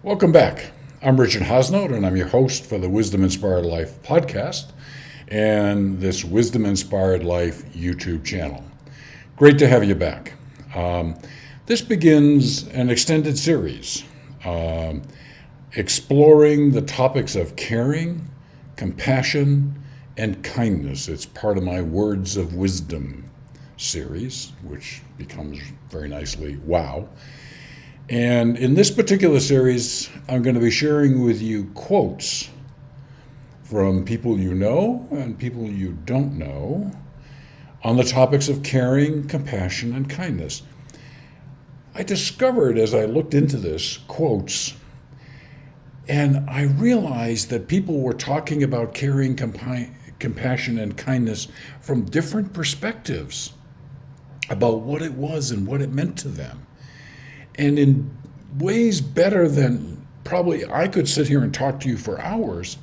Welcome back. I'm Richard Hosnote, and I'm your host for the Wisdom Inspired Life podcast and this Wisdom Inspired Life YouTube channel. Great to have you back. This begins an extended series exploring the topics of caring, compassion, and kindness. It's part of my Words of Wisdom series, which becomes very nicely WOW. And in this particular series, I'm going to be sharing with you quotes from people you know and people you don't know on the topics of caring, compassion, and kindness. I discovered as I looked into this quotes, and I realized that people were talking about caring, compassion, and kindness from different perspectives about what it was and what it meant to them. And in ways better than probably I could sit here and talk to you for hours,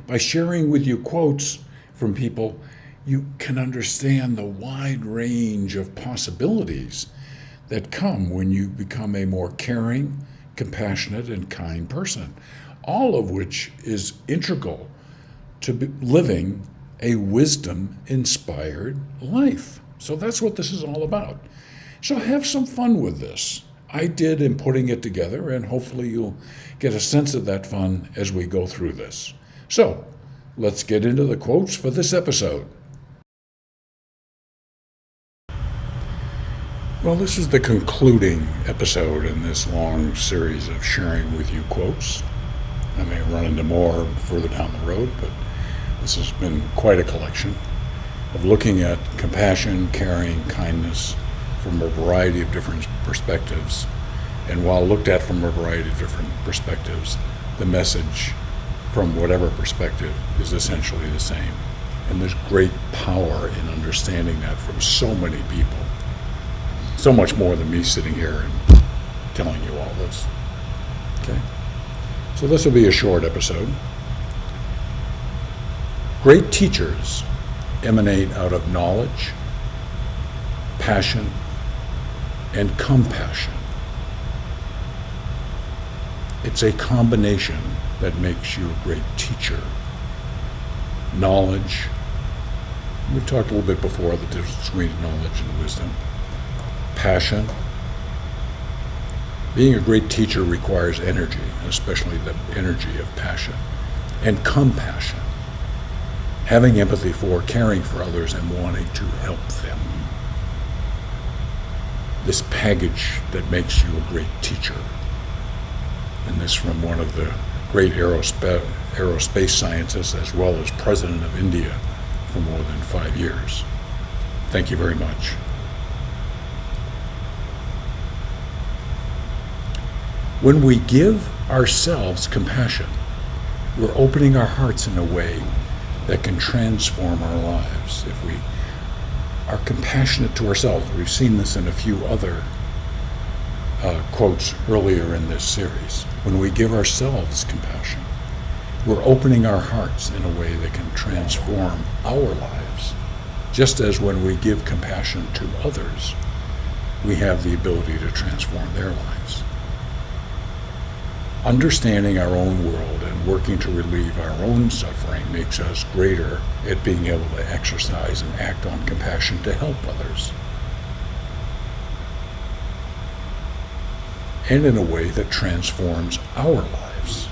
by sharing with you quotes from people, you can understand the wide range of possibilities that come when you become a more caring, compassionate, and kind person, all of which is integral to living a wisdom-inspired life. So that's what this is all about. So have some fun with this. I did in putting it together, and hopefully you'll get a sense of that fun as we go through this. So let's get into the quotes for this episode. Well, this is the concluding episode in this long series of sharing with you quotes. I may run into more further down the road, but this has been quite a collection of looking at compassion, caring, kindness, from a variety of different perspectives. And while looked at from a variety of different perspectives, the message from whatever perspective is essentially the same. And there's great power in understanding that from so many people. So much more than me sitting here and telling you all this. Okay? So this will be a short episode. Great teachers emanate out of knowledge, passion, and compassion. It's a combination that makes you a great teacher. Knowledge. We've talked a little bit before the difference between knowledge and wisdom. Passion. Being a great teacher requires energy, especially the energy of passion. And compassion. Having empathy for, caring for others, and wanting to help them. This package that makes you a great teacher. And this from one of the great aerospace scientists as well as president of India for more than 5 years. Thank you very much. When we give ourselves compassion, we're opening our hearts in a way that can transform our lives. If we are compassionate to ourselves. We've seen this in a few other quotes earlier in this series. When we give ourselves compassion, we're opening our hearts in a way that can transform our lives. Just as when we give compassion to others, we have the ability to transform their lives. Understanding our own world and working to relieve our own suffering makes us greater at being able to exercise and act on compassion to help others. And in a way that transforms our lives.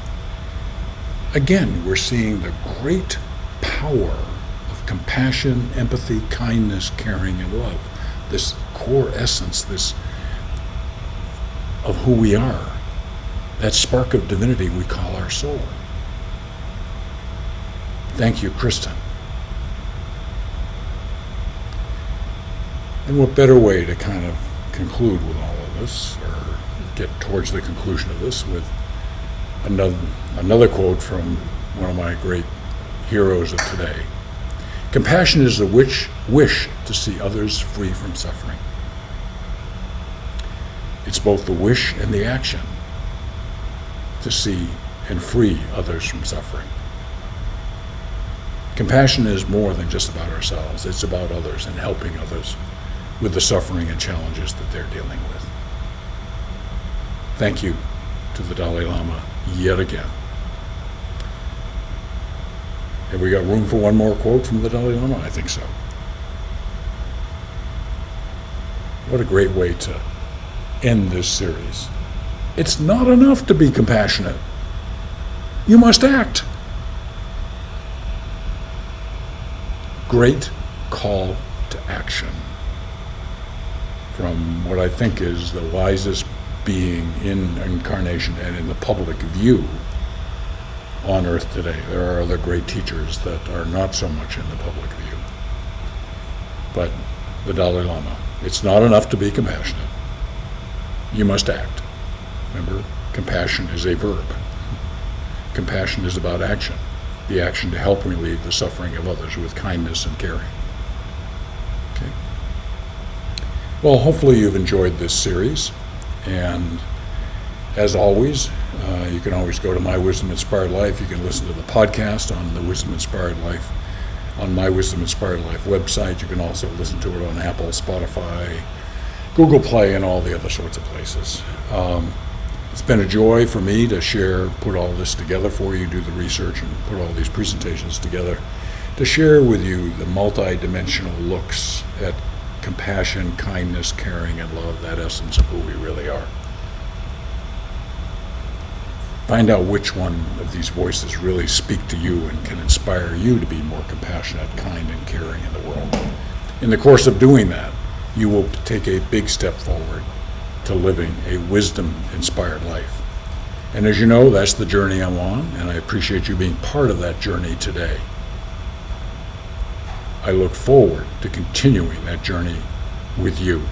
Again, we're seeing the great power of compassion, empathy, kindness, caring, and love. This core essence, this of who we are. That spark of divinity we call our soul. Thank you, Kristen. And what better way to kind of conclude with all of this, or get towards the conclusion of this, with another quote from one of my great heroes of today. Compassion is the wish to see others free from suffering. It's both the wish and the action to see and free others from suffering. Compassion is more than just about ourselves. It's about others and helping others with the suffering and challenges that they're dealing with. Thank you to the Dalai Lama yet again. Have we got room for one more quote from the Dalai Lama? I think so. What a great way to end this series. It's not enough to be compassionate. You must act. Great call to action from what I think is the wisest being in incarnation and in the public view on Earth today. There are other great teachers that are not so much in the public view. But the Dalai Lama, it's not enough to be compassionate. You must act. Remember, compassion is a verb. Compassion is about action. The action to help relieve the suffering of others with kindness and caring. Okay. Well, hopefully you've enjoyed this series. And as always, you can always go to My Wisdom Inspired Life. You can listen to the podcast on the Wisdom Inspired Life, on My Wisdom Inspired Life website. You can also listen to it on Apple, Spotify, Google Play, and all the other sorts of places. It's been a joy for me to put all this together for you, do the research, and put all these presentations together to share with you the multi-dimensional looks at compassion, kindness, caring, and love, that essence of who we really are. Find out which one of these voices really speak to you and can inspire you to be more compassionate, kind, and caring in the world. In the course of doing that, you will take a big step forward to living a wisdom-inspired life. And as you know, that's the journey I'm on, and I appreciate you being part of that journey today. I look forward to continuing that journey with you.